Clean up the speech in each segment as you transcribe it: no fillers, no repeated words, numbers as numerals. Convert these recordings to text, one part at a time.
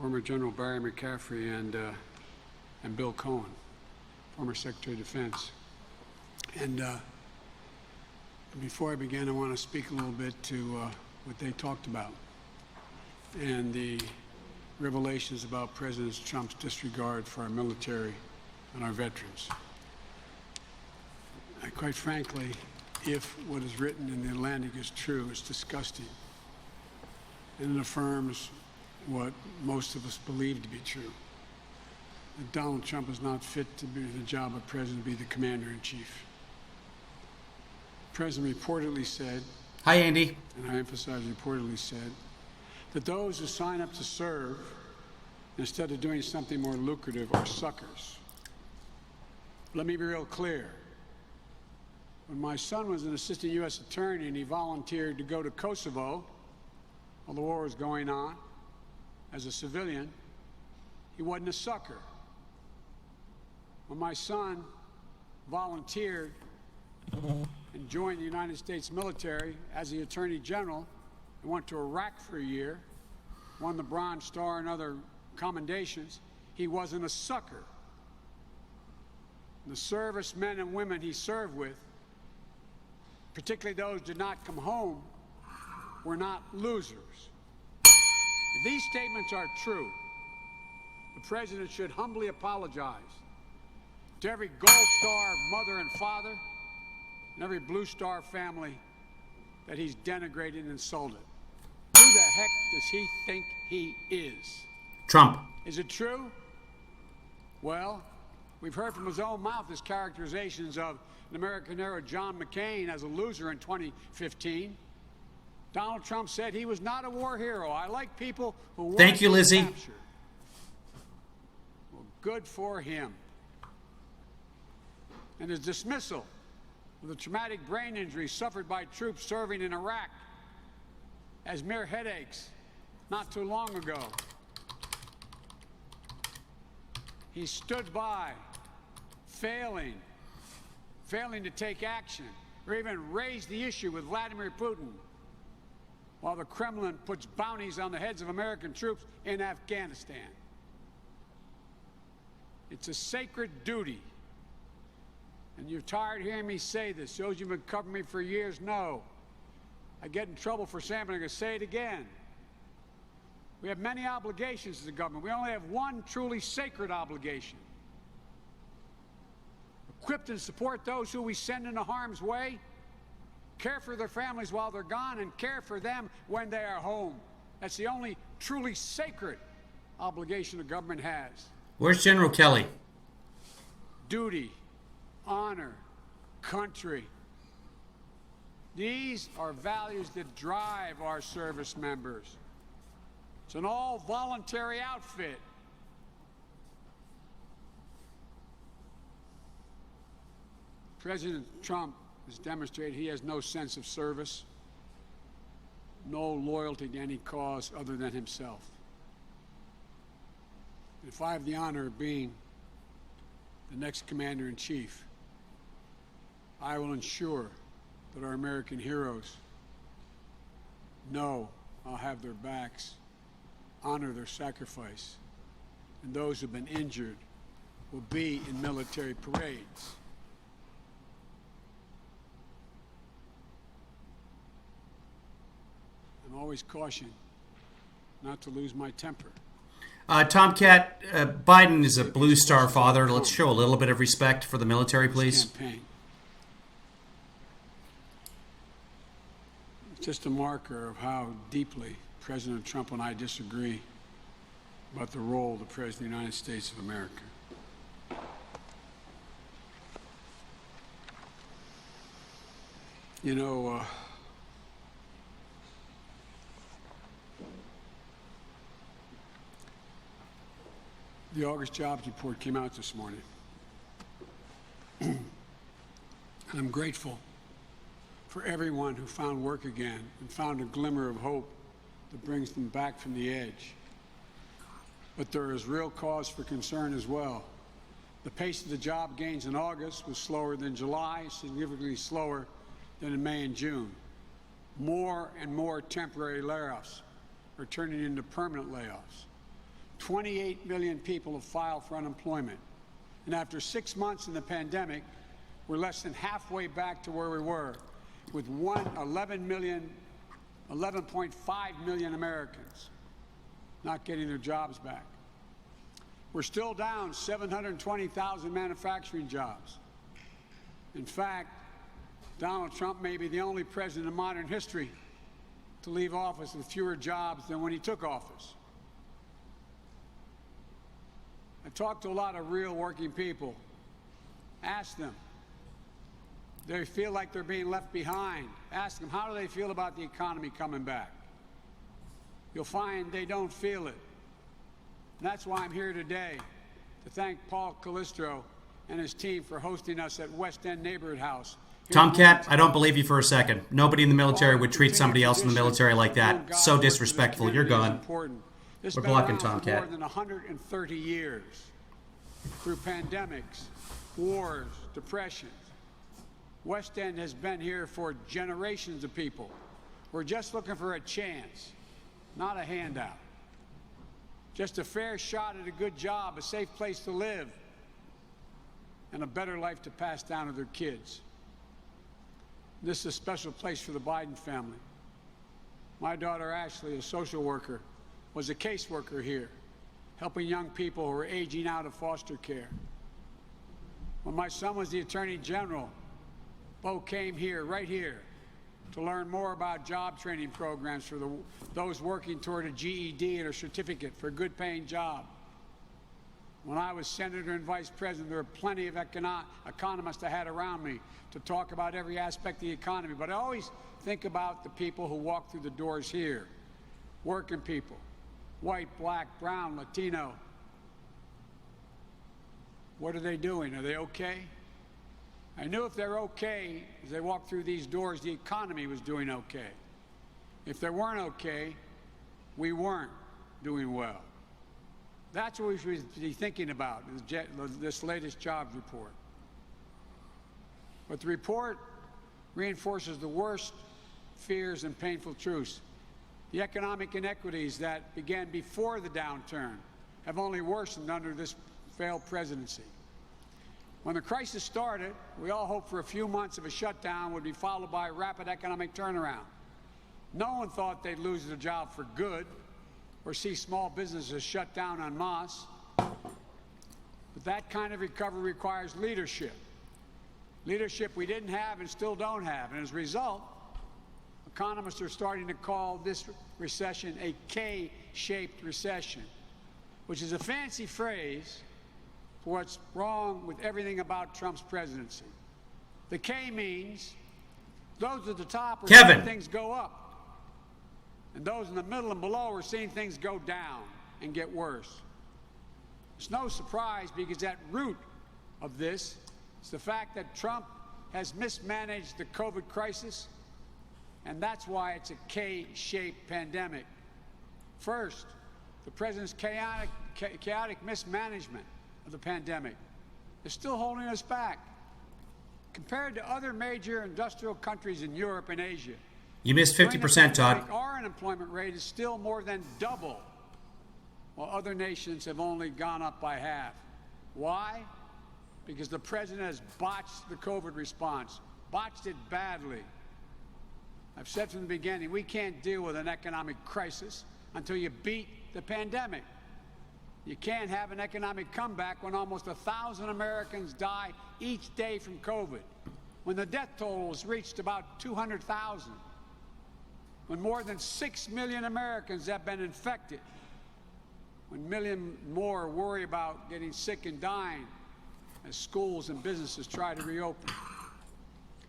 former General Barry McCaffrey and Bill Cohen, former Secretary of Defense. And before I begin, I want to speak a little bit to what they talked about and the revelations about President Trump's disregard for our military and our veterans. Quite frankly, if what is written in the Atlantic is true, it's disgusting. And it affirms what most of us believe to be true. That Donald Trump is not fit to be the job of president, to be the commander-in-chief. The president reportedly said, hi, Andy. And I emphasize reportedly said, that those who sign up to serve instead of doing something more lucrative are suckers. Let me be real clear. When my son was an assistant U.S. attorney and he volunteered to go to Kosovo while the war was going on as a civilian, he wasn't a sucker. When my son volunteered and joined the United States military as the Attorney General and went to Iraq for a year, won the Bronze Star and other commendations, he wasn't a sucker. The servicemen and women he served with, particularly those who did not come home, were not losers. If these statements are true, the president should humbly apologize to every Gold Star mother and father and every Blue Star family that he's denigrated and insulted. Who the heck does he think he is? Trump. Is it true? Well, we've heard from his own mouth his characterizations of an American hero, John McCain, as a loser in 2015. Donald Trump said he was not a war hero. I like people who want Thank you, Lizzie. captured. Well, good for him. And his dismissal of the traumatic brain injury suffered by troops serving in Iraq as mere headaches not too long ago. He stood by, failing to take action or even raise the issue with Vladimir Putin while the Kremlin puts bounties on the heads of American troops in Afghanistan. It's a sacred duty. And you're tired of hearing me say this. Those who've been covering me for years know. I get in trouble for saying, but I'm going to say it again. We have many obligations as a government. We only have one truly sacred obligation. Equip and support those who we send into harm's way, care for their families while they're gone, and care for them when they are home. That's the only truly sacred obligation the government has. Where's General Kelly? Duty, honor, country. These are values that drive our service members. It's an all-voluntary outfit. President Trump has demonstrated he has no sense of service, no loyalty to any cause other than himself. If I have the honor of being the next commander-in-chief, I will ensure that our American heroes know I'll have their backs, honor their sacrifice, and those who've been injured will be in military parades. I'm always cautioned not to lose my temper. Tomcat, Biden is a Blue Star father. Let's show a little bit of respect for the military, please. It's just a marker of how deeply President Trump and I disagree about the role of the President of the United States of America. You know, the August jobs report came out this morning. And I'm grateful for everyone who found work again and found a glimmer of hope that brings them back from the edge. But there is real cause for concern as well. The pace of the job gains in August was slower than July, significantly slower than in May and June. More and more temporary layoffs are turning into permanent layoffs. 28 million people have filed for unemployment. And after 6 months in the pandemic, we're less than halfway back to where we were, with 11.5 million Americans not getting their jobs back. We're still down 720,000 manufacturing jobs. In fact, Donald Trump may be the only president in modern history to leave office with fewer jobs than when he took office. I talked to a lot of real working people. Ask them. They feel like they're being left behind. Ask them, how do they feel about the economy coming back? You'll find they don't feel it. And that's why I'm here today, to thank Paul Calistro and his team for hosting us at West End Neighborhood House. Tomcat, I don't believe you for a second. Nobody in the military would treat somebody else in the military like that. So disrespectful. You're gone. We're blocking Tomcat. More than 130 years, through pandemics, wars, depressions. West End has been here for generations of people. We're just looking for a chance, not a handout. Just a fair shot at a good job, a safe place to live, and a better life to pass down to their kids. This is a special place for the Biden family. My daughter Ashley, a social worker, was a caseworker here, helping young people who were aging out of foster care. When my son was the Attorney General, Bo came here, right here, to learn more about job training programs for those working toward a GED and a certificate for a good-paying job. When I was senator and vice president, there were plenty of economists I had around me to talk about every aspect of the economy. But I always think about the people who walk through the doors here, working people, white, black, brown, Latino. What are they doing? Are they okay? I knew if they're okay, as they walked through these doors, the economy was doing okay. If they weren't okay, we weren't doing well. That's what we should be thinking about, this latest jobs report. But the report reinforces the worst fears and painful truths. The economic inequities that began before the downturn have only worsened under this failed presidency. When the crisis started, we all hoped for a few months of a shutdown would be followed by a rapid economic turnaround. No one thought they'd lose their job for good or see small businesses shut down en masse. But that kind of recovery requires leadership. Leadership we didn't have and still don't have. And as a result, economists are starting to call this recession a K-shaped recession, which is a fancy phrase for what's wrong with everything about Trump's presidency. The K means those at the top are seeing things go up, and those in the middle and below are seeing things go down and get worse. It's no surprise, because at root of this is the fact that Trump has mismanaged the COVID crisis, and that's why it's a K-shaped pandemic. First, the president's chaotic mismanagement of the pandemic is still holding us back. Compared to other major industrial countries in Europe and Asia, you missed 50%, Todd. Our unemployment rate is still more than double, while other nations have only gone up by half. Why? Because the president has botched the COVID response, botched it badly. I've said from the beginning, we can't deal with an economic crisis until you beat the pandemic. You can't have an economic comeback when almost 1,000 Americans die each day from COVID, when the death toll has reached about 200,000, when more than 6 million Americans have been infected, when a million more worry about getting sick and dying as schools and businesses try to reopen.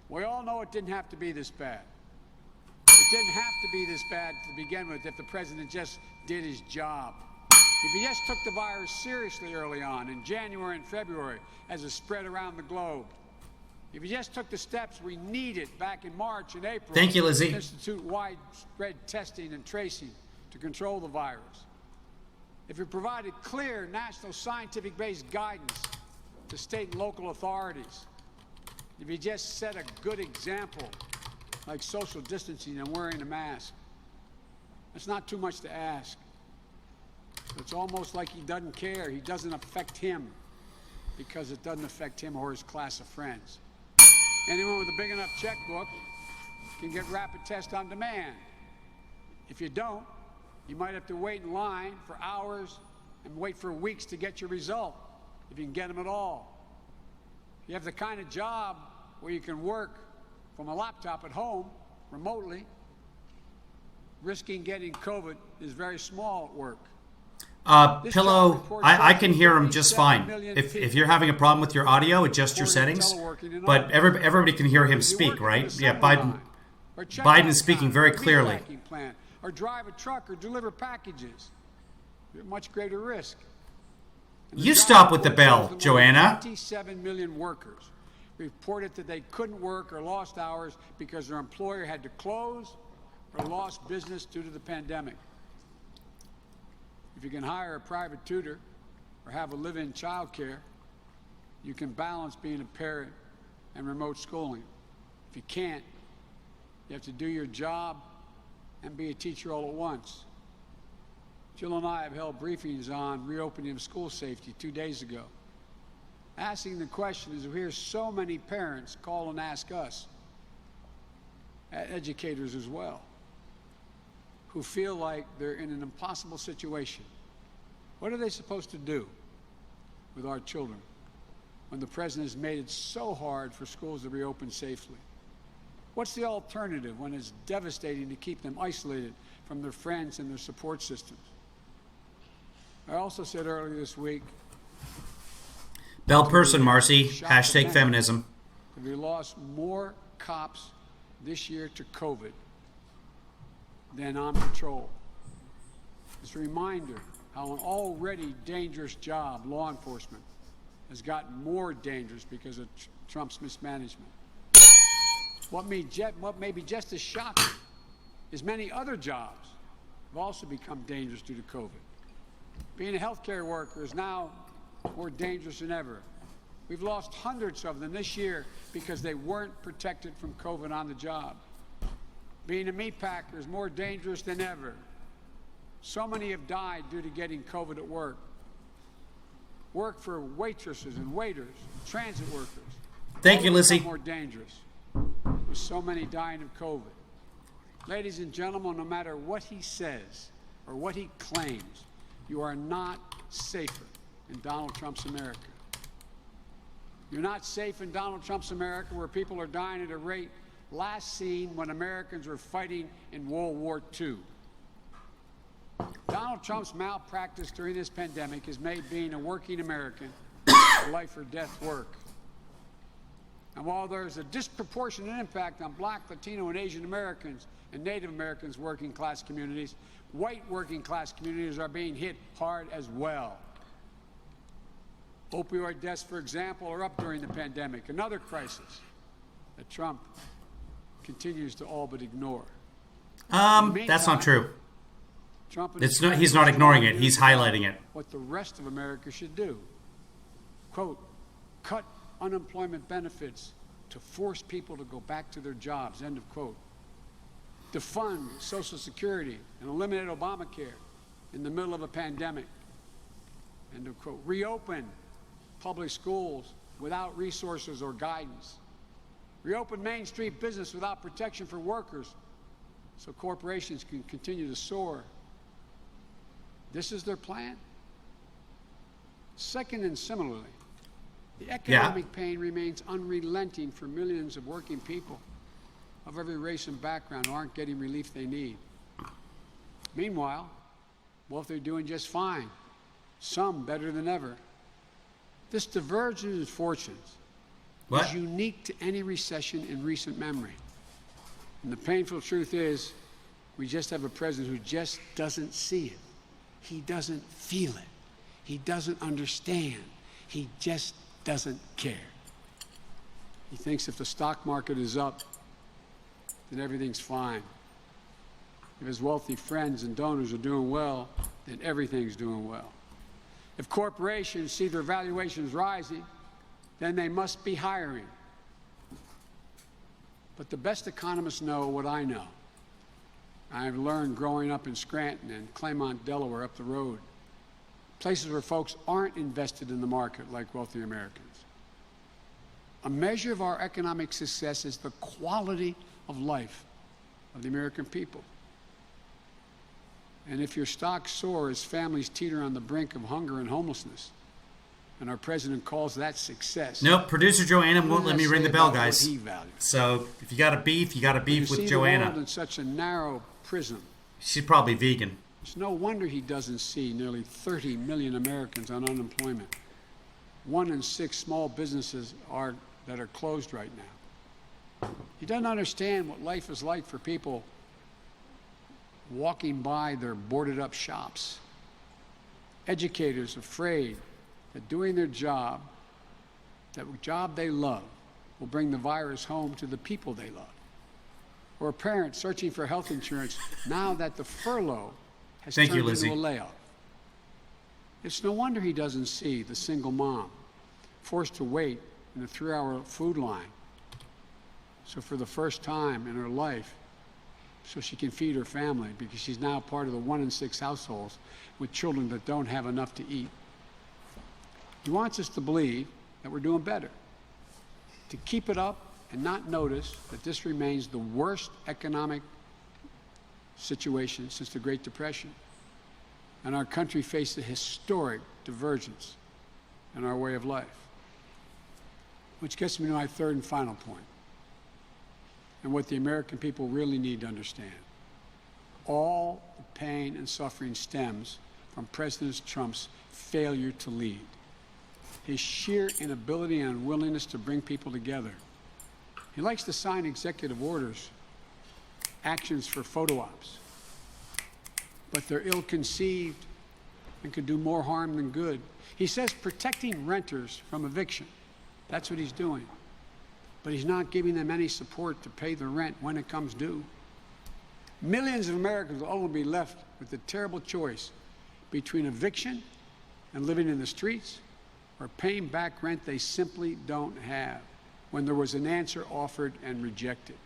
We all know it didn't have to be this bad. It didn't have to be this bad to begin with if the president just did his job. If he just took the virus seriously early on in January and February as it spread around the globe. If he just took the steps we needed back in March and April. Thank you, Lizzie. To institute widespread testing and tracing to control the virus. If he provided clear national scientific-based guidance to state and local authorities. If he just set a good example, like social distancing and wearing a mask. It's not too much to ask. It's almost like he doesn't care. He doesn't affect him because it doesn't affect him or his class of friends. Anyone with a big enough checkbook can get rapid tests on demand. If you don't, you might have to wait in line for hours and wait for weeks to get your result, if you can get them at all. If you have the kind of job where you can work from a laptop at home, remotely, risking getting COVID is very small at work. Pillow, I can hear him just fine. If you're having a problem with your audio, adjust your settings. But everybody can hear him speak, right? Yeah, Biden is speaking very clearly. Or drive a truck or deliver packages. You're at much greater risk. You stop with the bell, Joanna. 27 million workers reported that they couldn't work or lost hours because their employer had to close or lost business due to the pandemic. If you can hire a private tutor or have a live-in child care, you can balance being a parent and remote schooling. If you can't, you have to do your job and be a teacher all at once. Jill and I have held briefings on reopening of school safety 2 days ago. Asking the question is, we hear so many parents call and ask us, educators as well, who feel like they're in an impossible situation. What are they supposed to do with our children when the president has made it so hard for schools to reopen safely? What's the alternative when it's devastating to keep them isolated from their friends and their support systems? I also said earlier this week, Bell person, Marcy. Hashtag feminism. We lost more cops this year to COVID than on patrol. It's a reminder how an already dangerous job, law enforcement, has gotten more dangerous because of Trump's mismanagement. What may be just as shocking is many other jobs have also become dangerous due to COVID. Being a healthcare worker is now more dangerous than ever. We've lost hundreds of them this year because they weren't protected from COVID on the job. Being a meat packer is more dangerous than ever. So many have died due to getting COVID at work. Work for waitresses and waiters, transit workers. Thank you, Lizzie. More dangerous with so many dying of COVID. Ladies and gentlemen, no matter what he says or what he claims, you are not safer in Donald Trump's America. You're not safe in Donald Trump's America, where people are dying at a rate last seen when Americans were fighting in World War II. Donald Trump's malpractice during this pandemic has made being a working American a life or death work. And while there's a disproportionate impact on Black, Latino, and Asian Americans and Native Americans' working class communities, white working class communities are being hit hard as well. Opioid deaths, for example, are up during the pandemic, another crisis that Trump continues to all but ignore. That's not true. He's not ignoring it. He's highlighting it. What the rest of America should do. Quote, cut unemployment benefits to force people to go back to their jobs, end of quote. Defund Social Security and eliminate Obamacare in the middle of a pandemic, end of quote. Reopen public schools without resources or guidance. Reopen Main Street business without protection for workers so corporations can continue to soar. This is their plan? Second, and similarly, the economic pain remains unrelenting for millions of working people of every race and background who aren't getting relief they need. Meanwhile, both are doing just fine, some better than ever. This divergence in fortunes is unique to any recession in recent memory. And the painful truth is, we just have a president who just doesn't see it. He doesn't feel it. He doesn't understand. He just doesn't care. He thinks if the stock market is up, then everything's fine. If his wealthy friends and donors are doing well, then everything's doing well. If corporations see their valuations rising, then they must be hiring. But the best economists know what I know. I've learned growing up in Scranton and Claymont, Delaware, up the road. places where folks aren't invested in the market like wealthy Americans. A measure of our economic success is the quality of life of the American people. And if your stocks soar as families teeter on the brink of hunger and homelessness, and our president calls that success. Nope, producer Joanna won't let me ring the bell, guys. Values? So if you got a beef, you got a beef with Joanna. The world in such a narrow prism. She's probably vegan. It's no wonder he doesn't see nearly 30 million Americans on unemployment. 1 in 6 small businesses that are closed right now. He doesn't understand what life is like for people walking by their boarded up shops. Educators afraid that doing their job, that job they love, will bring the virus home to the people they love. Or a parent searching for health insurance now that the furlough has turned into a layoff. It's no wonder he doesn't see the single mom forced to wait in a 3-hour food line. So for the first time in her life, so she can feed her family, because she's now part of the 1 in 6 households with children that don't have enough to eat. He wants us to believe that we're doing better, to keep it up and not notice that this remains the worst economic situation since the Great Depression. And our country faced a historic divergence in our way of life. Which gets me to my third and final point, and what the American people really need to understand. All the pain and suffering stems from President Trump's failure to lead. His sheer inability and unwillingness to bring people together. He likes to sign executive orders, actions for photo ops, but they're ill-conceived and could do more harm than good. He says protecting renters from eviction. That's what he's doing. But he's not giving them any support to pay the rent when it comes due. Millions of Americans will only be left with the terrible choice between eviction and living in the streets, or paying back rent they simply don't have, when there was an answer offered and rejected.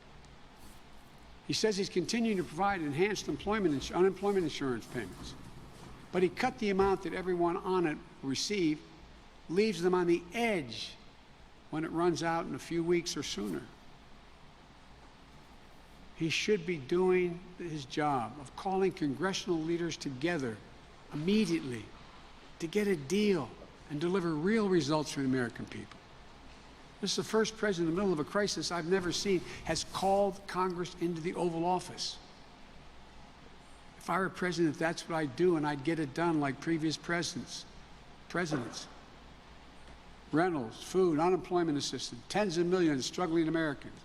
He says he's continuing to provide enhanced unemployment insurance payments, but he cut the amount that everyone on it will receive, leaves them on the edge when it runs out in a few weeks or sooner. He should be doing his job of calling congressional leaders together immediately to get a deal and deliver real results for the American people. This is the first president in the middle of a crisis I've never seen has called Congress into the Oval Office. If I were president, that's what I'd do, and I'd get it done like previous presidents. Rentals, food, unemployment assistance, tens of millions of struggling Americans,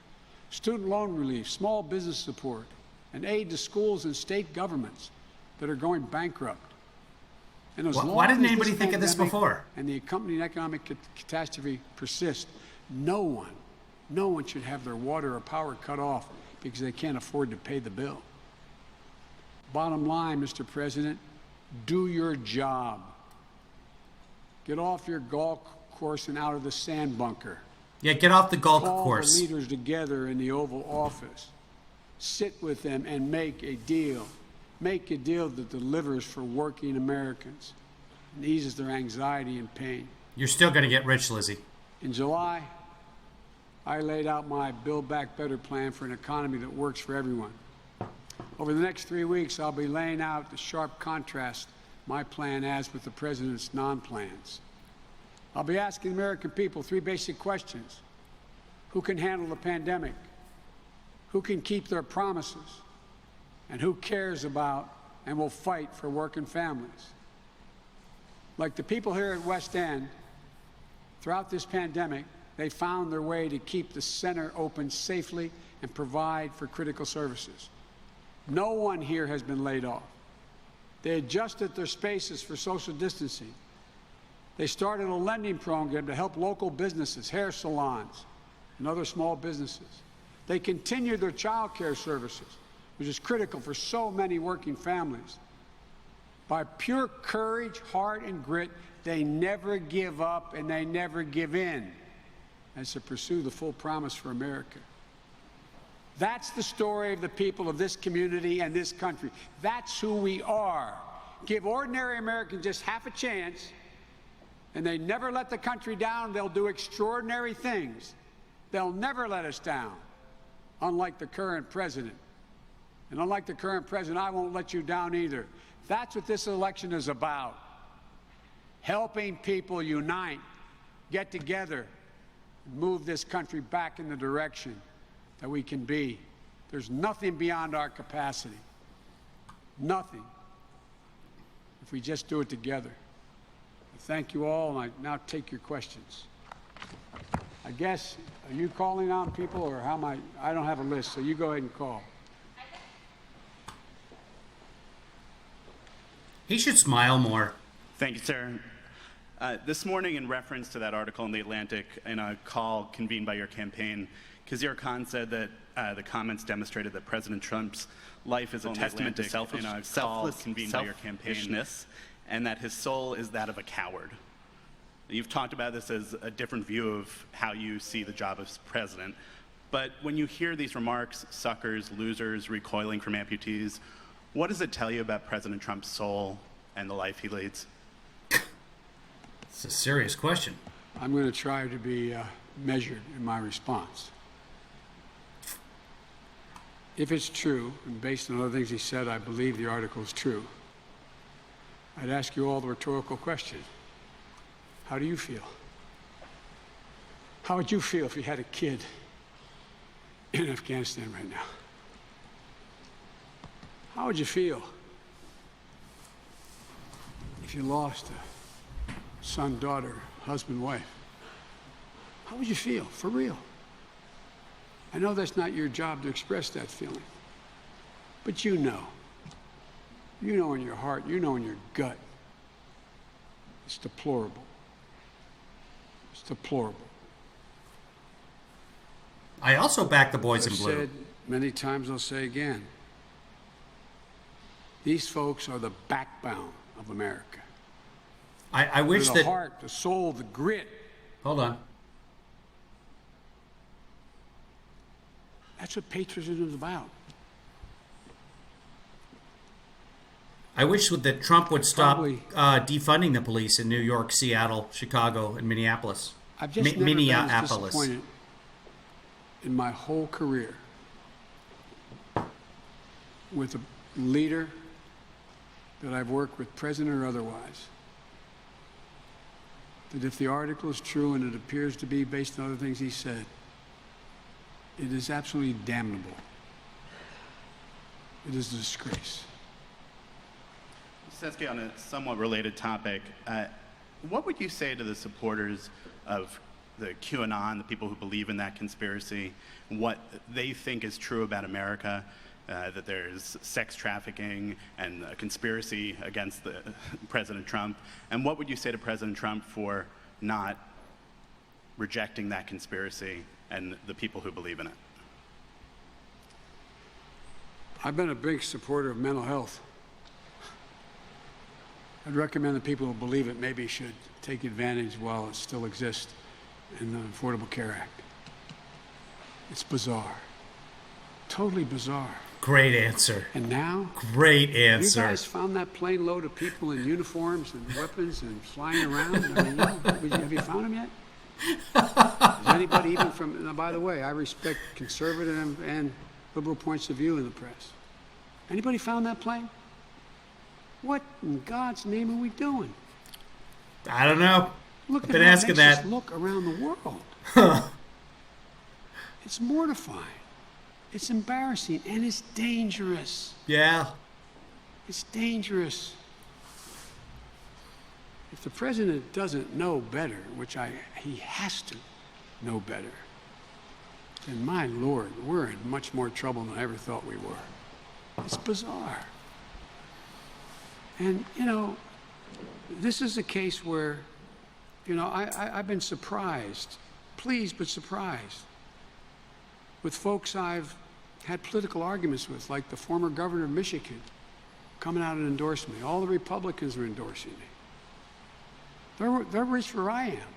student loan relief, small business support, and aid to schools and state governments that are going bankrupt. And why didn't anybody think of this before? And the accompanying economic catastrophe persist, no one should have their water or power cut off because they can't afford to pay the bill. Bottom line, Mr. President, do your job. Get off your golf course and out of the sand bunker. Yeah, get off the golf course. Call the leaders together in the Oval Office. Sit with them and make a deal. Make a deal that delivers for working Americans and eases their anxiety and pain. You're still going to get rich, Lizzie. In July, I laid out my Build Back Better plan for an economy that works for everyone. Over the next 3 weeks, I'll be laying out the sharp contrast my plan has with the president's non-plans. I'll be asking the American people 3 basic questions. Who can handle the pandemic? Who can keep their promises? And who cares about and will fight for working families? Like the people here at West End, throughout this pandemic, they found their way to keep the center open safely and provide for critical services. No one here has been laid off. They adjusted their spaces for social distancing. They started a lending program to help local businesses, hair salons, and other small businesses. They continued their child care services, which is critical for so many working families. By pure courage, heart, and grit, they never give up and they never give in as they pursue the full promise for America. That's the story of the people of this community and this country. That's who we are. give ordinary Americans just half a chance, and they never let the country down, they'll do extraordinary things. They'll never let us down, unlike the current president. And unlike the current president, I won't let you down either. That's what this election is about. Helping people unite, get together, move this country back in the direction that we can be. There's nothing beyond our capacity. Nothing. If we just do it together. Thank you all, and I now take your questions. I guess, are you calling on people, or how am I don't have a list, so you go ahead and call. He should smile more. Thank you, sir. This morning, in reference to that article in The Atlantic, in a call convened by your campaign, Khizr Khan said that the comments demonstrated that President Trump's life is a testament to selflessness, and that his soul is that of a coward. You've talked about this as a different view of how you see the job as president, but when you hear these remarks, suckers, losers, recoiling from amputees, what does it tell you about President Trump's soul and the life he leads? It's a serious question. I'm going to try to be measured in my response. If it's true, and based on other things he said, I believe the article is true, I'd ask you all the rhetorical question. How do you feel? How would you feel if you had a kid in Afghanistan right now? How would you feel if you lost a son, daughter, husband, wife? How would you feel, for real? I know that's not your job to express that feeling, but you know. You know in your heart, you know in your gut. It's deplorable. It's deplorable. I also back the boys in I've blue. said many times, I'll say again, these folks are the backbone of America. I wish the that... heart, the soul, the grit. Hold on. That's what patriotism is about. I wish that Trump would stop Probably. defunding the police in New York, Seattle, Chicago, and Minneapolis. I've just never been as disappointed in my whole career with a leader that I've worked with, president or otherwise, that if the article is true, and it appears to be based on other things he said, it is absolutely damnable. It is a disgrace. Sesky, on a somewhat related topic, what would you say to the supporters of the Qanon, the people who believe in that conspiracy, what they think is true about America, that there's sex trafficking and a conspiracy against President Trump, and what would you say to President Trump for not rejecting that conspiracy and the people who believe in it? I've been a big supporter of mental health. I'd recommend that people who believe it maybe should take advantage while it still exists in the Affordable Care Act. It's bizarre. Totally bizarre. Great answer. And now? Great answer. You guys found that plane load of people in uniforms and weapons and flying around? I mean, have you found them yet? Is anybody even from... Now, by the way, I respect conservative and liberal points of view in the press. Anybody found that plane? What in God's name are we doing? I don't know. Look at been how asking it makes that. us look around the world. It's mortifying. It's embarrassing, and it's dangerous. Yeah. It's dangerous. If the president doesn't know better, which he has to know better, then my Lord, we're in much more trouble than I ever thought we were. It's bizarre. And, you know, this is a case where, you know, I've been surprised, pleased but surprised, with folks I've had political arguments with, like the former governor of Michigan, coming out and endorsing me. All the Republicans are endorsing me. They're reached where I am.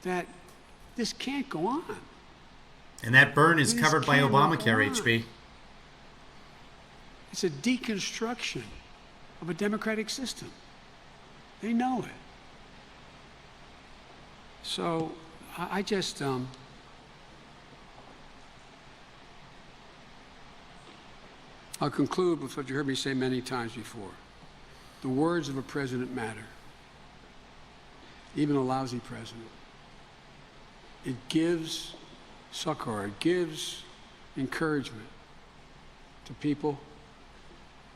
That this can't go on. And that burn is This covered by cannot Obamacare, go on. HB. It's a deconstruction of a democratic system. They know it. So I just, I'll conclude with what you heard me say many times before. The words of a president matter, even a lousy president. It gives succor, it gives encouragement to people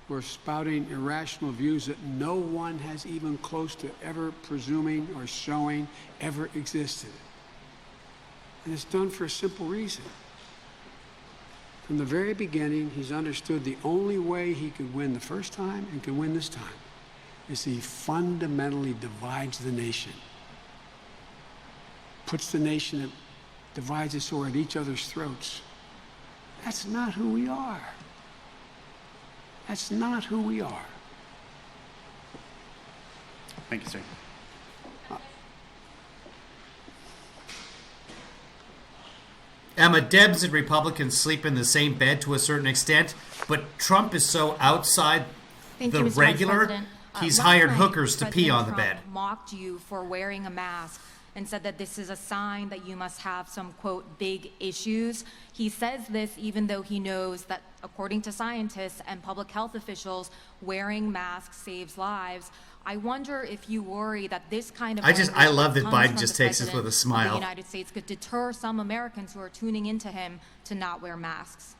who are spouting irrational views that no one has even close to ever presuming or showing ever existed. And it's done for a simple reason. From the very beginning, he's understood the only way he could win the first time and can win this time is he fundamentally divides the nation. Puts the nation that divides us all at each other's throats. That's not who we are. That's not who we are. Thank you, sir. Emma, Debs and Republicans sleep in the same bed to a certain extent, but Trump is so outside the regular, he's hired hookers to pee on the bed. Trump mocked you for wearing a mask and said that this is a sign that you must have some, quote, big issues. He says this even though he knows that, according to scientists and public health officials, wearing masks saves lives. I wonder if you worry that this kind of I love that Biden just takes this with a smile. The United States could deter some Americans who are tuning into him to not wear masks.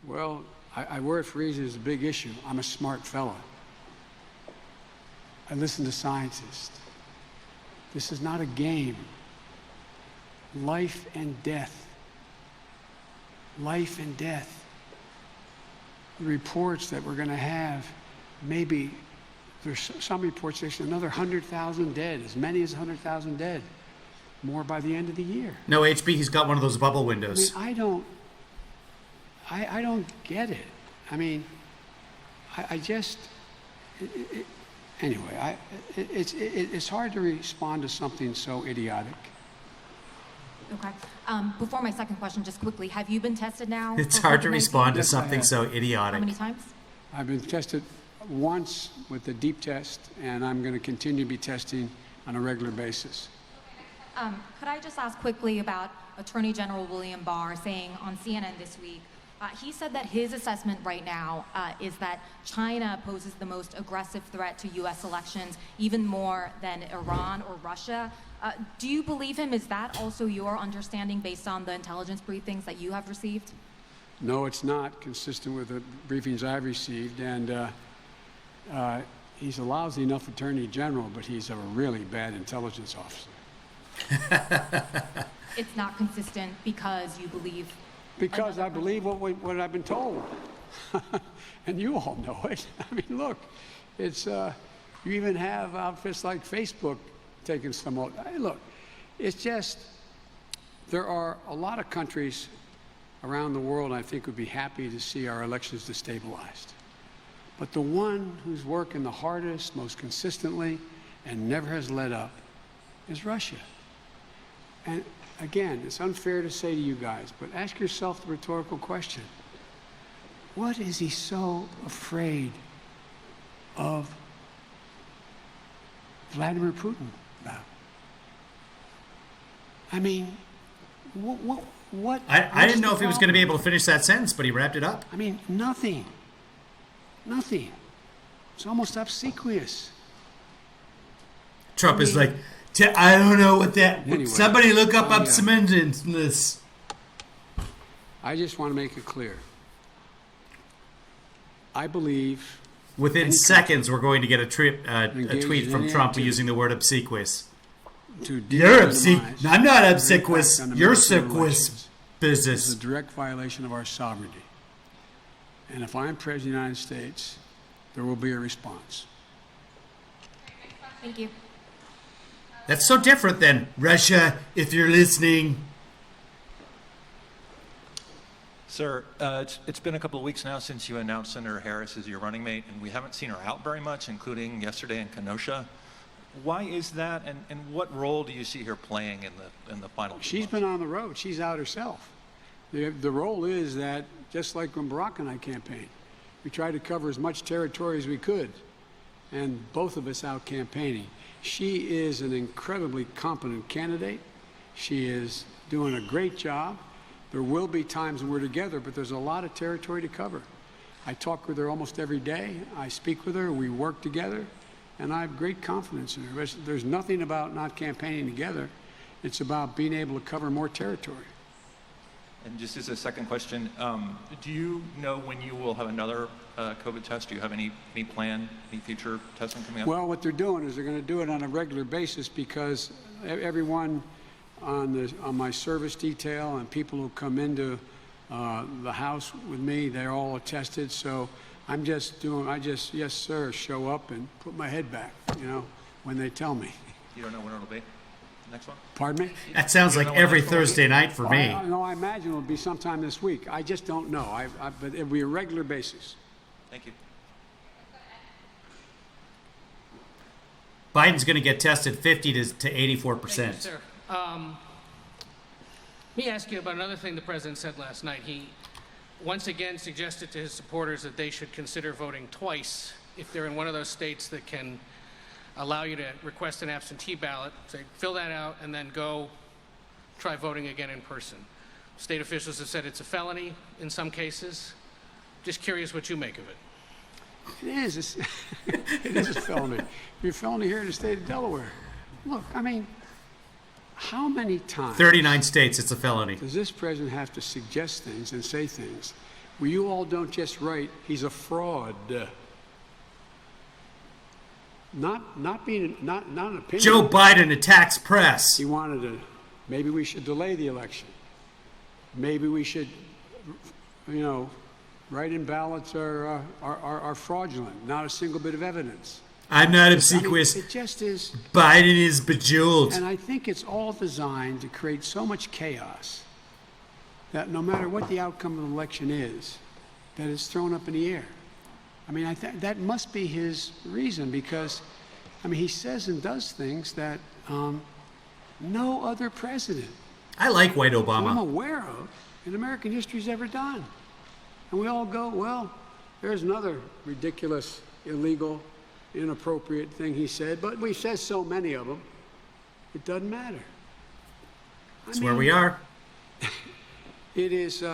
Well, I wear it for reasons it's a big issue. I'm a smart fella. I listen to scientists. This is not a game. Life and death. Life and death. The reports that we're going to have, maybe there's some reports there's another 100,000 dead, as many as 100,000 dead, more by the end of the year. No, HB, he's got one of those bubble windows. I mean, I don't get it. I mean, I just. Anyway, it's hard to respond to something so idiotic. Okay. Before my second question, just quickly, have you been tested now? It's hard to respond to Yes, something so idiotic. How many times? I've been tested once with the deep test, and I'm going to continue to be testing on a regular basis. Could I just ask quickly about Attorney General William Barr saying on CNN this week, he said that his assessment right now is that China poses the most aggressive threat to U.S. elections, even more than Iran or Russia. Do you believe him? Is that also your understanding based on the intelligence briefings that you have received? No, it's not consistent with the briefings I've received, and he's a lousy enough attorney general, but he's a really bad intelligence officer. It's not consistent because you believe... Because I believe what I've been told. And you all know it. I mean, look, it's you even have outfits like Facebook taking some... Look, it's just, there are a lot of countries around the world I think would be happy to see our elections destabilized. But the one who's working the hardest, most consistently, and never has let up is Russia. And again, it's unfair to say to you guys, but ask yourself the rhetorical question. What is he so afraid of Vladimir Putin about? I mean, what I didn't know if he was going to be able to finish that sentence, but he wrapped it up. I mean, nothing. Nothing. It's almost obsequious. Trump is like, I don't know what that... Anyway, somebody look up semantics. I just want to make it clear. I believe... Within seconds, we're going to get a tweet from Trump using the word obsequious. You're obsequious. I'm not obsequious. You're obsequious business. It's a direct violation of our sovereignty. And if I'm President of the United States, there will be a response. Thank you. That's so different than Russia, if you're listening. Sir, it's been a couple of weeks now since you announced Senator Harris as your running mate, and we haven't seen her out very much, including yesterday in Kenosha. Why is that, and what role do you see her playing in the final 2 She's months? been on the road. She's out herself. The role is that, just like when Barack and I campaigned, We tried to cover as much territory as we could, and both of us out campaigning. She is an incredibly competent candidate. She is doing a great job. There will be times when we're together, but there's a lot of territory to cover. I talk with her almost every day. I speak with her. We work together, and I have great confidence in her. There's nothing about not campaigning together. It's about being able to cover more territory. And just as a second question, do you know when you will have another COVID test? Do you have any plan, any future testing coming up? Well, what they're doing is they're going to do it on a regular basis because everyone on my service detail and people who come into the house with me, they're all attested. So I just, yes, sir, show up and put my head back, when they tell me. You don't know when it'll be? Next one? Pardon me? That sounds like every Thursday night for me. I imagine it'll be sometime this week. I just don't know. But it'll be a regular basis. Thank you. Biden's going to get tested 50 to 84%. Thank you, sir. Let me ask you about another thing the president said last night. He once again suggested to his supporters that they should consider voting twice if they're in one of those states that can allow you to request an absentee ballot, say, fill that out, and then go try voting again in person. State officials have said it's a felony in some cases. Just curious what you make of it. It is. It is a felony. You're a felony here in the state of Delaware. Look, I mean, how many times 39 states, it's a felony. does this president have to suggest things and say things where you all don't just write, he's a fraud? Not an opinion. Joe Biden attacks press. He wanted to, maybe we should delay the election. Maybe we should, write-in ballots are fraudulent, not a single bit of evidence. I'm not obsequious. It just is. Biden is bejeweled. And I think it's all designed to create so much chaos that no matter what the outcome of the election is, that it's thrown up in the air. I mean, that must be his reason because, he says and does things that no other president I like white I'm Obama. aware of in American history has ever done. And we all go, well, there's another ridiculous, illegal, inappropriate thing he said, but we said so many of them, it doesn't matter. That's where we are. It is,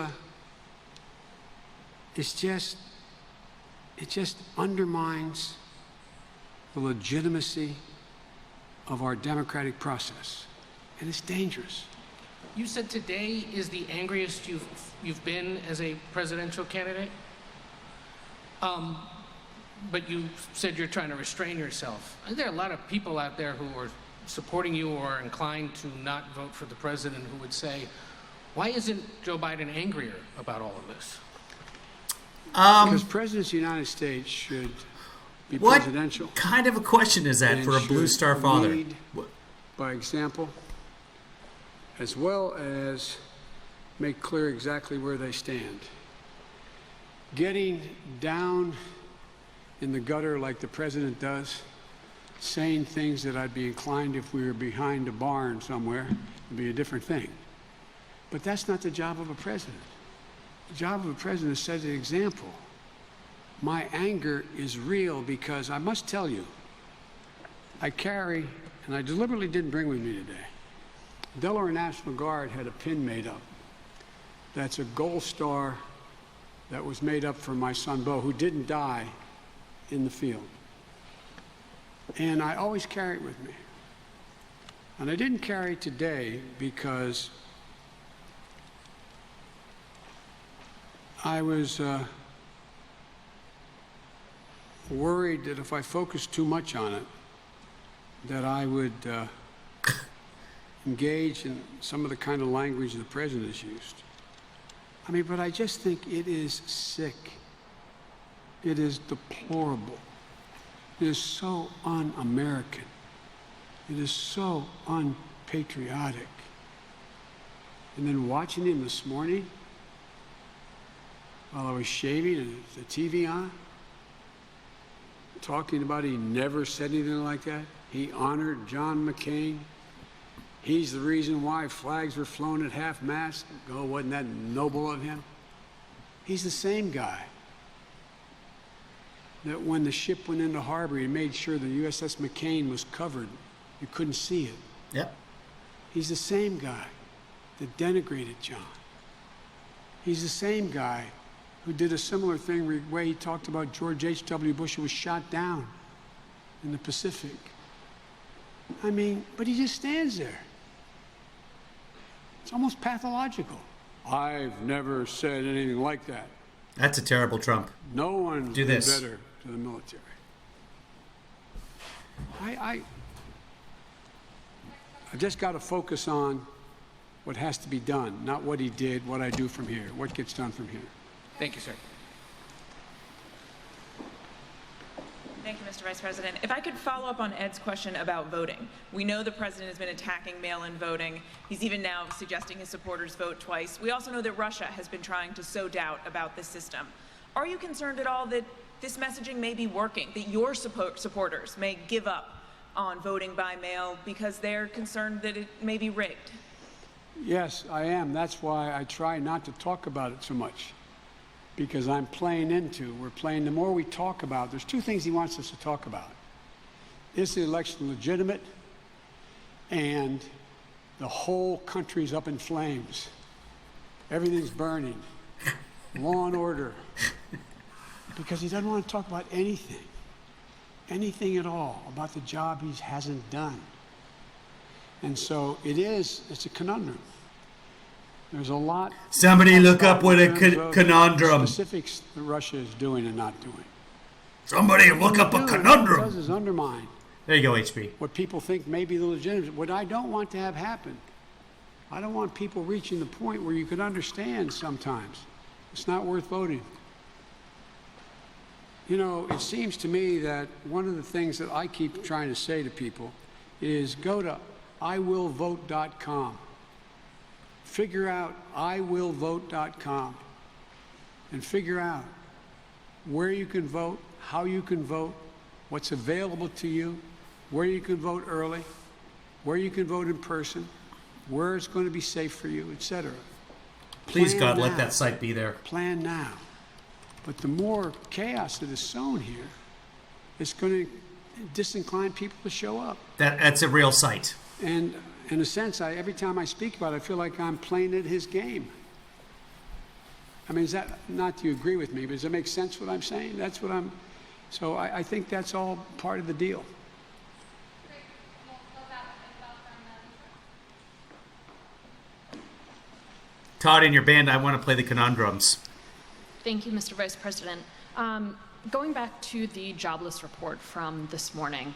it just undermines the legitimacy of our democratic process, and it's dangerous. You said today is the angriest you've been as a presidential candidate. But you said you're trying to restrain yourself. There are a lot of people out there who are supporting you or are inclined to not vote for the president who would say, why isn't Joe Biden angrier about all of this? Because presidents of the United States should be What presidential. kind of a question is that and for a Blue should Star father? lead by example, as well as make clear exactly where they stand. Getting down in the gutter like the president does, saying things that I'd be inclined if we were behind a barn somewhere, would be a different thing. But that's not the job of a president. The job of a president is to set an example. My anger is real because I must tell you, I carry, and I deliberately didn't bring with me today, Delaware National Guard had a pin made up that's a gold star that was made up for my son Bo, who didn't die in the field. And I always carry it with me. And I didn't carry it today because I was worried that if I focused too much on it, that I would engage in some of the kind of language the president has used. But I just think it is sick. It is deplorable. It is so un-American. It is so unpatriotic. And then watching him this morning, while I was shaving and the TV on, talking about he never said anything like that. He honored John McCain. He's the reason why flags were flown at half-mast. Oh, wasn't that noble of him? He's the same guy that when the ship went into harbor, he made sure the USS McCain was covered. You couldn't see it. Yep. He's the same guy that denigrated John. He's the same guy who did a similar thing where he talked about George H.W. Bush, who was shot down in the Pacific. I mean, but he just stands there. It's almost pathological. I've never said anything like that. That's a terrible Trump. No one's Do been this. better to the military. I've just got to focus on what has to be done, not what he did, what I do from here, what gets done from here. Thank you, sir. Thank you, Mr. Vice President. If I could follow up on Ed's question about voting. We know the president has been attacking mail-in voting. He's even now suggesting his supporters vote twice. We also know that Russia has been trying to sow doubt about this system. Are you concerned at all that this messaging may be working, that your supporters may give up on voting by mail because they're concerned that it may be rigged? Yes, I am. That's why I try not to talk about it so much, because we're playing, the more we talk about, there's two things he wants us to talk about. Is the election legitimate? And the whole country's up in flames. Everything's burning. Law and order. Because he doesn't want to talk about anything at all about the job he hasn't done. And so it's a conundrum. There's a lot. Somebody look up what a conundrum. Specifics that Russia is doing and not doing. Somebody look up a conundrum. What it does is undermine There you go, HB. what people think may be the legitimate. What I don't want to have happen, I don't want people reaching the point where you could understand sometimes it's not worth voting. You know, it seems to me that one of the things that I keep trying to say to people is go to iwillvote.com. Figure out iwillvote.com and figure out where you can vote, how you can vote, what's available to you, where you can vote early, where you can vote in person, where it's going to be safe for you, etc. Please, Plan God, now. let that site be there. Plan now. But the more chaos that is sown here, it's going to disincline people to show up. That's a real site. And in a sense, every time I speak about it, I feel like I'm playing at his game. I mean, is that, not that you agree with me, but does it make sense what I'm saying? That's what so I think that's all part of the deal. Todd, in your band, I want to play the conundrums. Thank you, Mr. Vice President. Going back to the jobless report from this morning,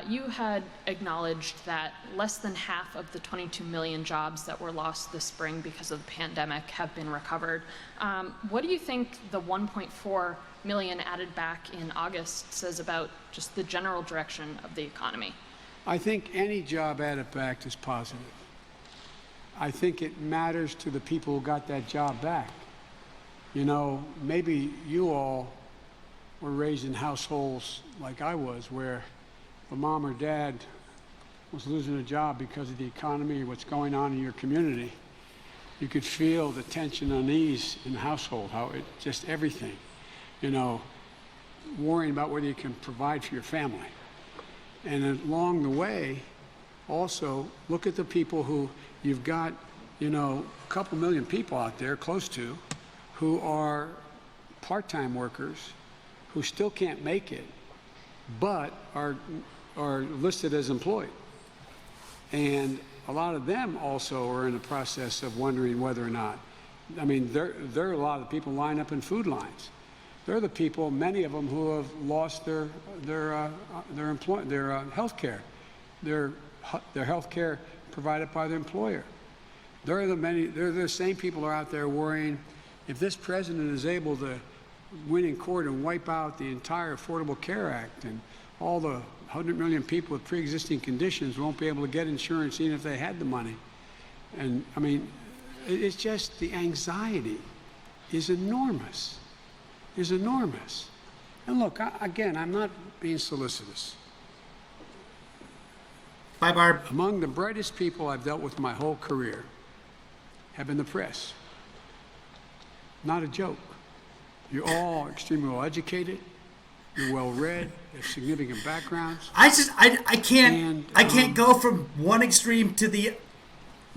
you had acknowledged that less than half of the 22 million jobs that were lost this spring because of the pandemic have been recovered. What do you think the 1.4 million added back in August says about just the general direction of the economy? I think any job added back is positive. I think it matters to the people who got that job back. You know, maybe you all were raised in households like I was, where the mom or dad was losing a job because of the economy or what's going on in your community. You could feel the tension, unease in the household, how it just everything, you know, worrying about whether you can provide for your family. And along the way, also look at the people who you've got, you know, a couple million people out there, close to, who are part-time workers who still can't make it, but are listed as employed. And a lot of them also are in the process of wondering whether or not, I mean, there are a lot of people lined up in food lines. They're the people, many of them, who have lost their health care, their health care provided by their employer. They're the same people who are out there worrying, if this president is able to win in court and wipe out the entire Affordable Care Act and all the 100 million people with pre-existing conditions won't be able to get insurance even if they had the money. And I mean, it's just the anxiety is enormous, And look, again, I'm not being solicitous. Bye, Barb. Among the brightest people I've dealt with my whole career have been the press. Not a joke. You're all extremely well educated. You're well read. You have significant backgrounds. I can't go from one extreme to the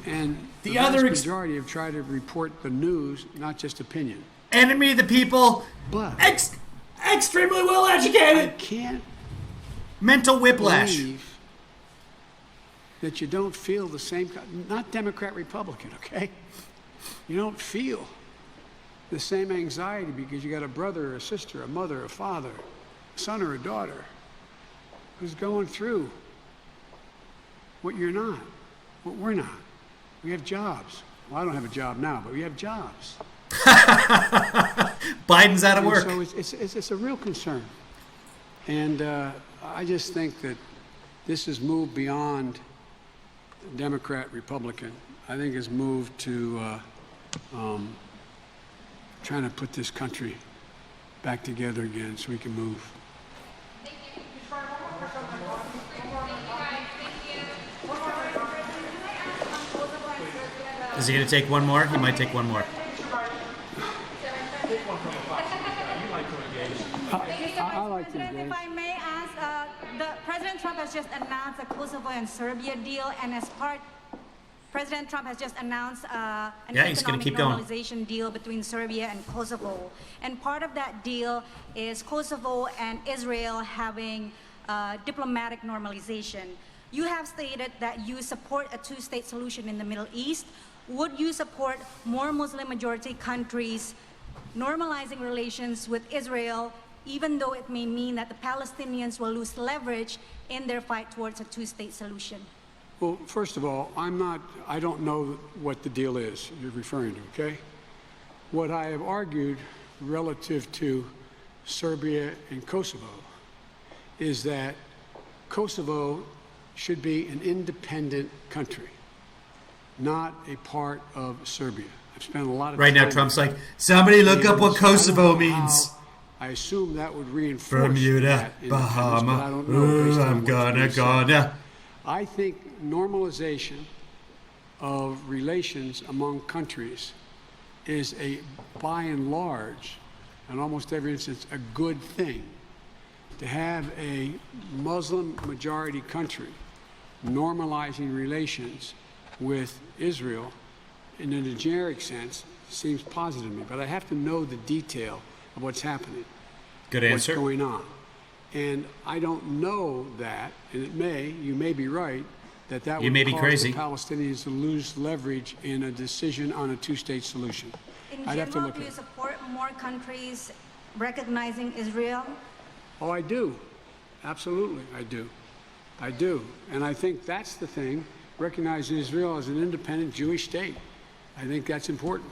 other. The majority have tried to report the news, not just opinion. Enemy of the people, but extremely well educated. I can't mental whiplash. Believe that you don't feel the same. Not Democrat, Republican, okay? You don't feel the same anxiety because you got a brother or a sister, a mother, a father, a son or a daughter who's going through what you're not, what we're not. We have jobs. Well, I don't have a job now, but we have jobs. Biden's out of work. So it's a real concern. And I just think that this has moved beyond Democrat, Republican. I think it's moved to trying to put this country back together again so we can move. Is he going to take one more? He might take one more. I like to engage. If I may ask, President Trump has just announced a Kosovo and Serbia deal, and as part, President Trump has just announced an economic normalization deal between Serbia and Kosovo. And part of that deal is Kosovo and Israel having diplomatic normalization. You have stated that you support a two-state solution in the Middle East. Would you support more Muslim-majority countries normalizing relations with Israel, even though it may mean that the Palestinians will lose leverage in their fight towards a two-state solution? Well, first of all, I don't know what the deal is you're referring to, okay? What I have argued relative to Serbia and Kosovo is that Kosovo should be an independent country, not a part of Serbia. I've spent a lot of time. Right now, Trump's like, somebody look up what Kosovo means. I assume that would reinforce Bermuda, Bahama. I don't know. Ooh, I'm gonna. I think normalization of relations among countries is by and large, in almost every instance, a good thing. To have a Muslim majority country normalizing relations with Israel in a generic sense seems positive to me, but I have to know the detail of what's happening. Good answer. What's going on. And I don't know that, and you may be right, that would cause the Palestinians to lose leverage in a decision on a two-state solution. In general, do you support more countries recognizing Israel? Oh, I do. Absolutely, I do. I do. And I think that's the thing, recognizing Israel as an independent Jewish state. I think that's important.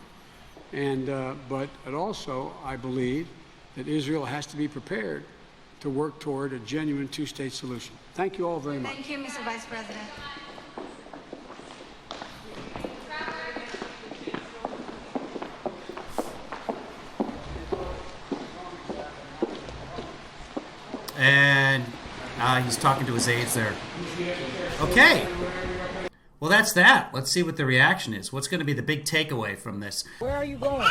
And, but also, I believe that Israel has to be prepared to work toward a genuine two-state solution. Thank you all very much. Thank you, Mr. Vice President. And he's talking to his aides there. Okay. Well, that's that. Let's see what the reaction is. What's going to be the big takeaway from this? Where are you going?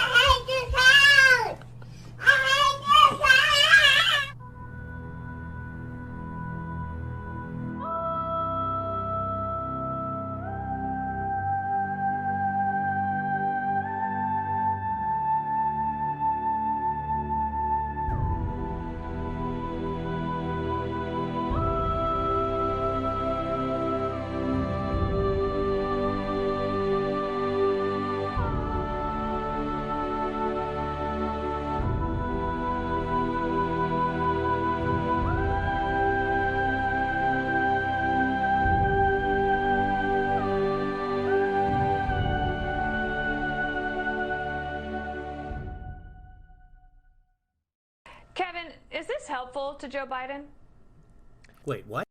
Kevin, is this helpful to Joe Biden? Wait, what?